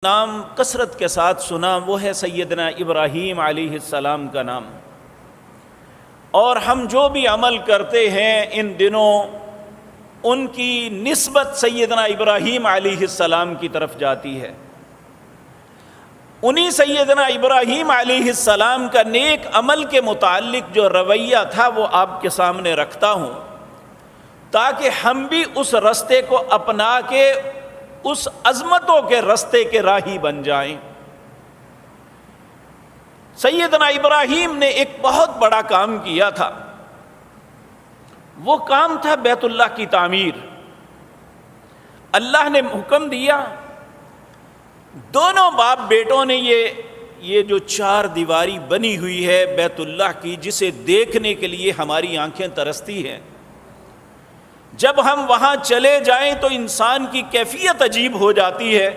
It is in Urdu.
نام کثرت کے ساتھ سنا وہ ہے سیدنا ابراہیم علیہ السلام کا نام، اور ہم جو بھی عمل کرتے ہیں ان دنوں ان کی نسبت سیدنا ابراہیم علیہ السلام کی طرف جاتی ہے۔ انہی سیدنا ابراہیم علیہ السلام کا نیک عمل کے متعلق جو رویہ تھا وہ آپ کے سامنے رکھتا ہوں، تاکہ ہم بھی اس رستے کو اپنا کے اس عظمتوں کے رستے کے راہی بن جائیں۔ سیدنا ابراہیم نے ایک بہت بڑا کام کیا تھا، وہ کام تھا بیت اللہ کی تعمیر۔ اللہ نے حکم دیا، دونوں باپ بیٹوں نے یہ جو چار دیواری بنی ہوئی ہے بیت اللہ کی، جسے دیکھنے کے لیے ہماری آنکھیں ترستی ہیں، جب ہم وہاں چلے جائیں تو انسان کی کیفیت عجیب ہو جاتی ہے۔